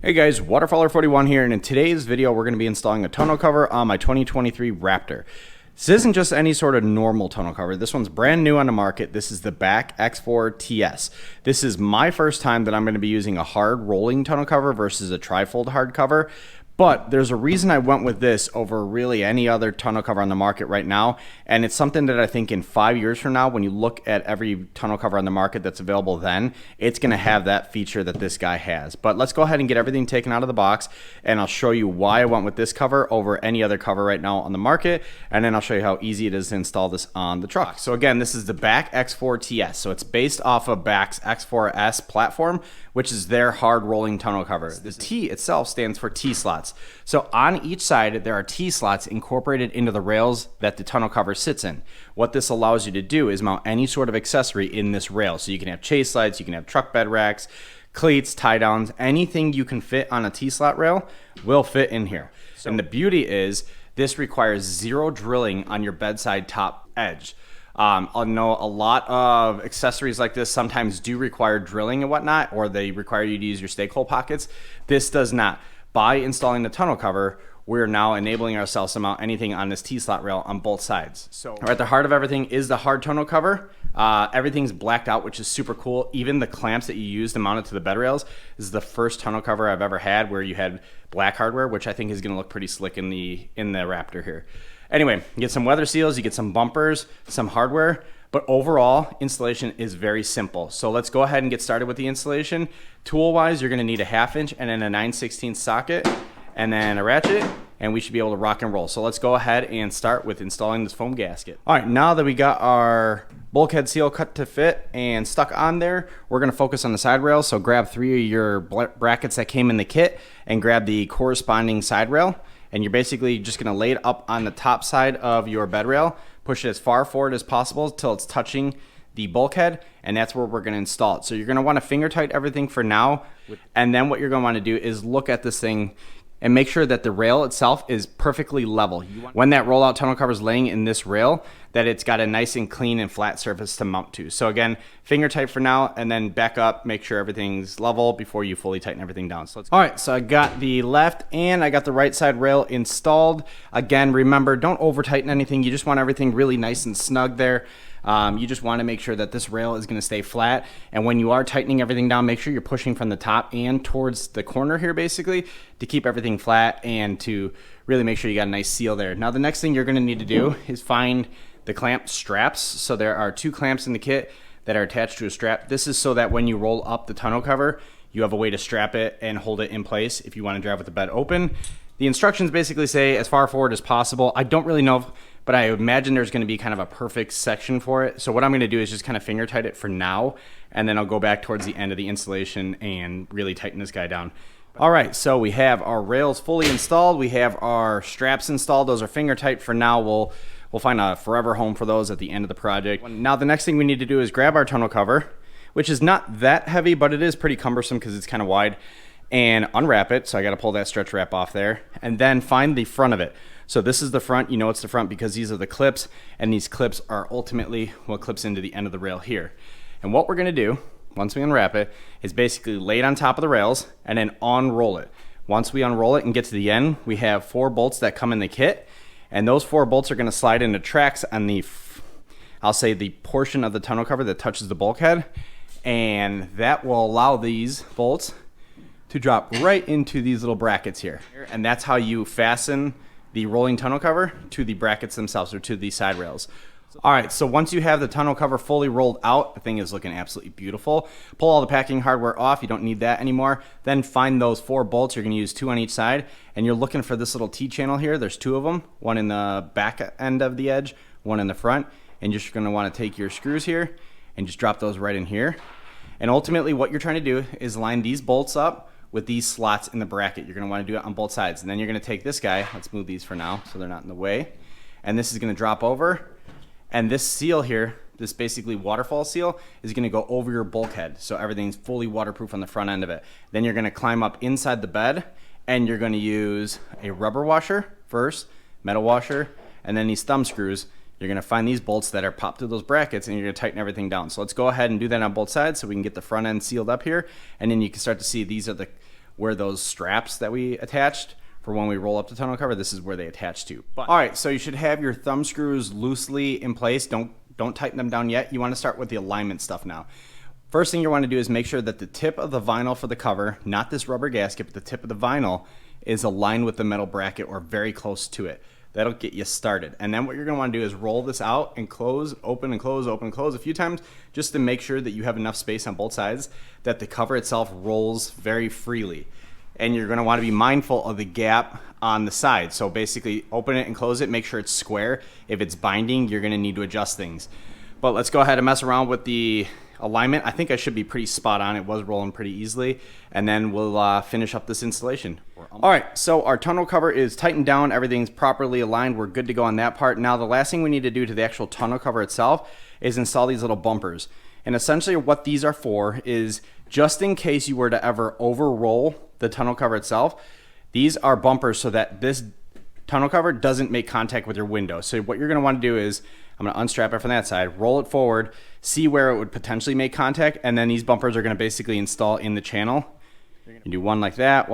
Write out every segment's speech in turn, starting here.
Hey guys, Waterfowler41 here, and in today's video we're going to be installing a tonneau cover on my 2023 Raptor. This isn't just any sort of normal tonneau cover. This one's brand new on the market. This is the BAK X4ts. This is my first time that I'm going to be using a hard rolling tonneau cover versus a trifold hard cover. But there's a reason I went with this over really any other tonneau cover on the market right now, and it's something that I think in 5 years from now, when you look at every tonneau cover on the market that's available then, it's going to have that feature that this guy has. But let's go ahead and get everything taken out of the box, and I'll show you why I went with this cover over any other cover right now on the market, and then I'll show you how easy it is to install this on the truck. So again, this is the BAK X4ts, so it's based off of BAK's X4S platform, which is their hard rolling tonneau cover. The T itself stands for T-slots. So on each side, there are T-slots incorporated into the rails that the tonneau cover sits in. What this allows you to do is mount any sort of accessory in this rail. So you can have chase lights, you can have truck bed racks, cleats, tie downs, anything you can fit on a T-slot rail will fit in here. And the beauty is this requires zero drilling on your bedside top edge. I know a lot of accessories like this sometimes do require drilling and whatnot, or they require you to use your stake hole pockets. This does not. By installing the tonneau cover, we're now enabling ourselves to mount anything on this T-slot rail on both sides. So right at the heart of everything is the hard tonneau cover. Everything's blacked out, which is super cool. Even the clamps that you use to mount it to the bed rails, this is the first tonneau cover I've ever had where you had black hardware, which I think is gonna look pretty slick in the Raptor here. Anyway, you get some weather seals, you get some bumpers, some hardware, but overall, installation is very simple. So let's go ahead and get started with the installation. Tool-wise, you're gonna need a 1/2 inch and then a 9/16 socket, and then a ratchet, and we should be able to rock and roll. So let's go ahead and start with installing this foam gasket. All right, now that we got our bulkhead seal cut to fit and stuck on there, we're gonna focus on the side rail. So grab 3 of your brackets that came in the kit and grab the corresponding side rail. And you're basically just gonna lay it up on the top side of your bed rail, push it as far forward as possible till it's touching the bulkhead, and that's where we're gonna install it. So you're gonna wanna finger tight everything for now, and then what you're gonna wanna do is look at this thing and make sure that the rail itself is perfectly level. When that rollout tonneau cover is laying in this rail, that it's got a nice and clean and flat surface to mount to. So again, finger tight for now, and then back up, make sure everything's level before you fully tighten everything down. So all right, so I got the left and I got the right side rail installed. Again, remember, don't over tighten anything. You just want everything really nice and snug there. You just want to make sure that this rail is going to stay flat, and when you are tightening everything down, make sure you're pushing from the top and towards the corner here basically to keep everything flat and to really make sure you got a nice seal there. Now the next thing you're going to need to do is find the clamp straps. So there are 2 clamps in the kit that are attached to a strap. This is so that when you roll up the tonneau cover, you have a way to strap it and hold it in place if you want to drive with the bed open. The instructions basically say as far forward as possible. I don't really know, but I imagine there's going to be kind of a perfect section for it. So what I'm going to do is just kind of finger tight it for now, and then I'll go back towards the end of the installation and really tighten this guy down. All right, so we have our rails fully installed. We have our straps installed. Those are finger tight for now. We'll find a forever home for those at the end of the project. Now the next thing we need to do is grab our tonneau cover, which is not that heavy, but it is pretty cumbersome because it's kind of wide, and unwrap it. So I got to pull that stretch wrap off there, and then find the front of it. So this is the front. You know it's the front because these are the clips, and these clips are ultimately what clips into the end of the rail here. And what we're going to do once we unwrap it is basically lay it on top of the rails and then unroll it. Once we unroll it and get to the end, we have 4 bolts that come in the kit, and those 4 bolts are going to slide into tracks on the, I'll say, the portion of the tonneau cover that touches the bulkhead, and that will allow these bolts to drop right into these little brackets here. And that's how you fasten the rolling tonneau cover to the brackets themselves, or to the side rails. All right, so once you have the tonneau cover fully rolled out, the thing is looking absolutely beautiful. Pull all the packing hardware off. You don't need that anymore. Then find those 4 bolts. You're going to use 2 on each side, and you're looking for this little T-channel here. There's 2 of them, one in the back end of the edge, one in the front, and you're just going to want to take your screws here and just drop those right in here. And ultimately what you're trying to do is line these bolts up with these slots in the bracket. You're going to want to do it on both sides, and then you're going to take this guy. Let's move these for now so they're not in the way, and this is going to drop over. And this seal here, this basically waterfall seal, is going to go over your bulkhead, so everything's fully waterproof on the front end of it. Then you're going to climb up inside the bed, and you're going to use a rubber washer first, metal washer, and then these thumb screws. You're going to find these bolts that are popped to those brackets, and you're going to tighten everything down. So let's go ahead and do that on both sides so we can get the front end sealed up here, and then you can start to see these are the where those straps that we attached for when we roll up the tonneau cover, this is where they attach to. But, all right, so you should have your thumb screws loosely in place. Don't tighten them down yet. You want to start with the alignment stuff now. First thing you want to do is make sure that the tip of the vinyl for the cover, not this rubber gasket, but the tip of the vinyl is aligned with the metal bracket or very close to it. That'll get you started. And then what you're going to want to do is roll this out and close, open and close, open and close a few times, just to make sure that you have enough space on both sides that the cover itself rolls very freely. And you're going to want to be mindful of the gap on the side. So basically open it and close it, make sure it's square. If it's binding, you're going to need to adjust things. But let's go ahead and mess around with the alignment. I think I should be pretty spot on. It was rolling pretty easily. And then we'll finish up this installation. All right, so our tonneau cover is tightened down. Everything's properly aligned. We're good to go on that part. Now the last thing we need to do to the actual tonneau cover itself is install these little bumpers. And essentially what these are for is just in case you were to ever overroll the tonneau cover itself, these are bumpers so that this tonneau cover doesn't make contact with your window. So what you're going to want to do is, I'm going to unstrap it from that side, roll it forward, see where it would potentially make contact, and then these bumpers are going to basically install in the channel. You do one like that,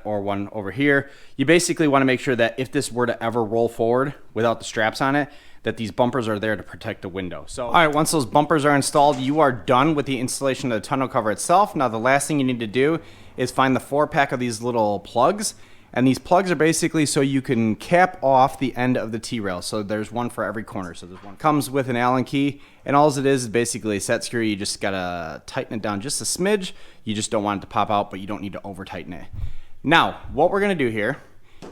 or one over here. You basically want to make sure that if this were to ever roll forward without the straps on it, that these bumpers are there to protect the window. So, all right, once those bumpers are installed, you are done with the installation of the tonneau cover itself. Now the last thing you need to do is find the 4-pack of these little plugs. And these plugs are basically so you can cap off the end of the T-rail. So there's one for every corner. So there's one. Comes with an Allen key, and all it is basically a set screw. You just gotta tighten it down just a smidge. You just don't want it to pop out, but you don't need to over tighten it. Now, what we're gonna do here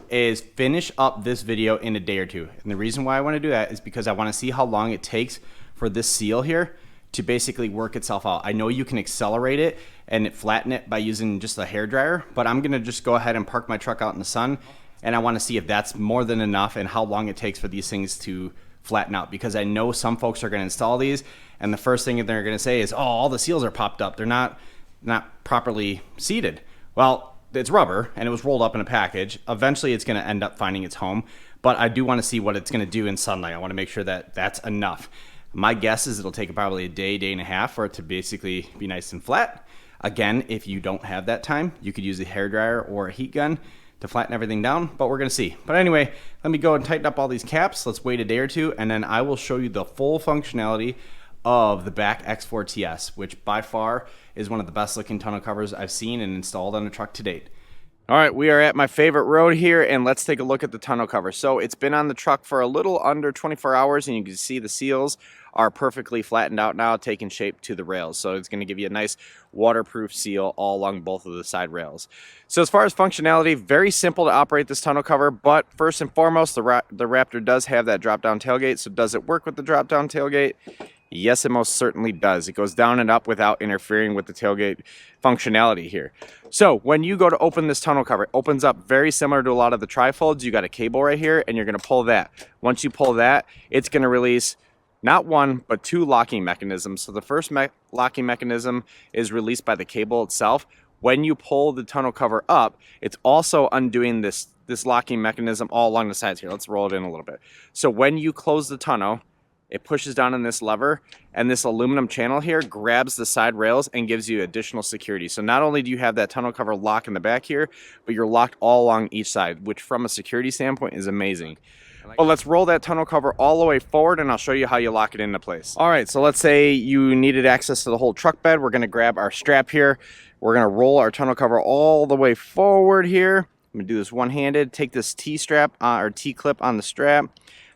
is finish up this video in a day or two. And the reason why I wanna do that is because I wanna see how long it takes for this seal here to basically work itself out. I know you can accelerate it and flatten it by using just a hairdryer, but I'm gonna just go ahead and park my truck out in the sun, and I wanna see if that's more than enough and how long it takes for these things to flatten out, because I know some folks are gonna install these and the first thing they're gonna say is, oh, all the seals are popped up. They're not properly seated. Well, it's rubber and it was rolled up in a package. Eventually it's gonna end up finding its home, but I do wanna see what it's gonna do in sunlight. I wanna make sure that that's enough. My guess is it'll take probably a day, day and a half for it to basically be nice and flat. Again, if you don't have that time, you could use a hairdryer or a heat gun to flatten everything down, but we're gonna see. But anyway, let me go and tighten up all these caps. Let's wait a day or two, and then I will show you the full functionality of the BAK X4ts, which by far is one of the best looking tonneau covers I've seen and installed on a truck to date. All right, we are at my favorite road here, and let's take a look at the tonneau cover. So it's been on the truck for a little under 24 hours, and you can see the seals are perfectly flattened out now, taking shape to the rails. So it's going to give you a nice waterproof seal all along both of the side rails. So as far as functionality, very simple to operate this tonneau cover, but first and foremost, the Raptor does have that drop-down tailgate. So does it work with the drop-down tailgate? Yes, it most certainly does. It goes down and up without interfering with the tailgate functionality here. So when you go to open this tonneau cover, it opens up very similar to a lot of the trifolds. You got a cable right here, and you're going to pull that. Once you pull that, it's going to release not one, but two locking mechanisms. So the first locking mechanism is released by the cable itself. When you pull the tonneau cover up, it's also undoing this locking mechanism all along the sides here. Let's roll it in a little bit. So when you close the tonneau, it pushes down on this lever, and this aluminum channel here grabs the side rails and gives you additional security. So not only do you have that tonneau cover lock in the back here, but you're locked all along each side, which from a security standpoint is amazing. Well, let's roll that tonneau cover all the way forward, and I'll show you how you lock it into place. All right, so let's say you needed access to the whole truck bed. We're gonna grab our strap here. We're gonna roll our tonneau cover all the way forward here. I'm gonna do this one-handed. Take this T-strap or T-clip on the strap,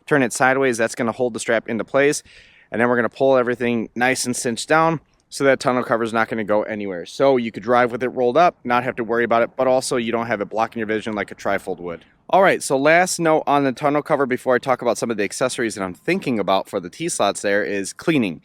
turn it sideways. That's gonna hold the strap into place. And then we're gonna pull everything nice and cinched down so that tonneau cover is not gonna go anywhere. So you could drive with it rolled up, not have to worry about it, but also you don't have it blocking your vision like a trifold would. All right, so last note on the tonneau cover before I talk about some of the accessories that I'm thinking about for the T-slots there is cleaning.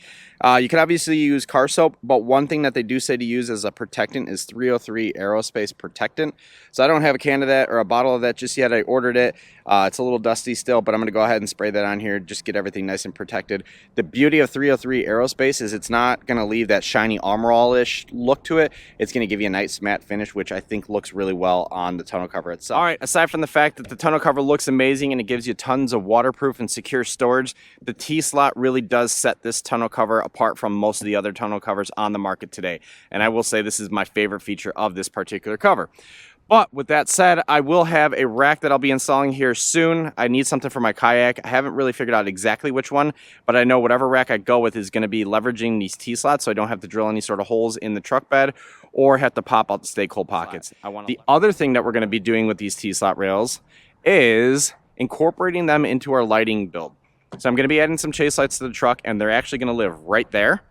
You can obviously use car soap, but one thing that they do say to use as a protectant is 303 aerospace protectant. So I don't have a can of that or a bottle of that just yet. I ordered it. It's a little dusty still, but I'm going to go ahead and spray that on here, just get everything nice and protected. The beauty of 303 aerospace is it's not going to leave that shiny Armor All-ish look to it. It's going to give you a nice matte finish, which I think looks really well on the tonneau cover itself. All right, aside from the fact that the tonneau cover looks amazing and it gives you tons of waterproof and secure storage, the T-slot really does set this tonneau cover apart apart from most of the other tonneau covers on the market today. And I will say this is my favorite feature of this particular cover. But with that said, I will have a rack that I'll be installing here soon. I need something for my kayak. I haven't really figured out exactly which one, but I know whatever rack I go with is going to be leveraging these T-slots, so I don't have to drill any sort of holes in the truck bed or have to pop out the stake hole pockets. The other thing that we're going to be doing with these T-slot rails is incorporating them into our lighting build. So I'm going to be adding some chase lights to the truck, and they're actually going to live right there.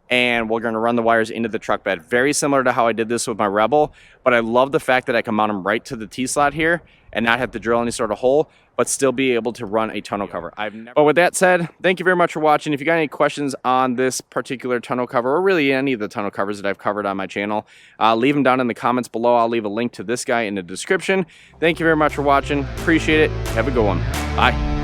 And we're going to run the wires into the truck bed. Very similar to how I did this with my Rebel, but I love the fact that I can mount them right to the T-slot here and not have to drill any sort of hole, but still be able to run a tonneau cover. But with that said, thank you very much for watching. If you got any questions on this particular tonneau cover, or really any of the tonneau covers that I've covered on my channel, leave them down in the comments below. I'll leave a link to this guy in the description. Thank you very much for watching. Appreciate it. Have a good one. Bye.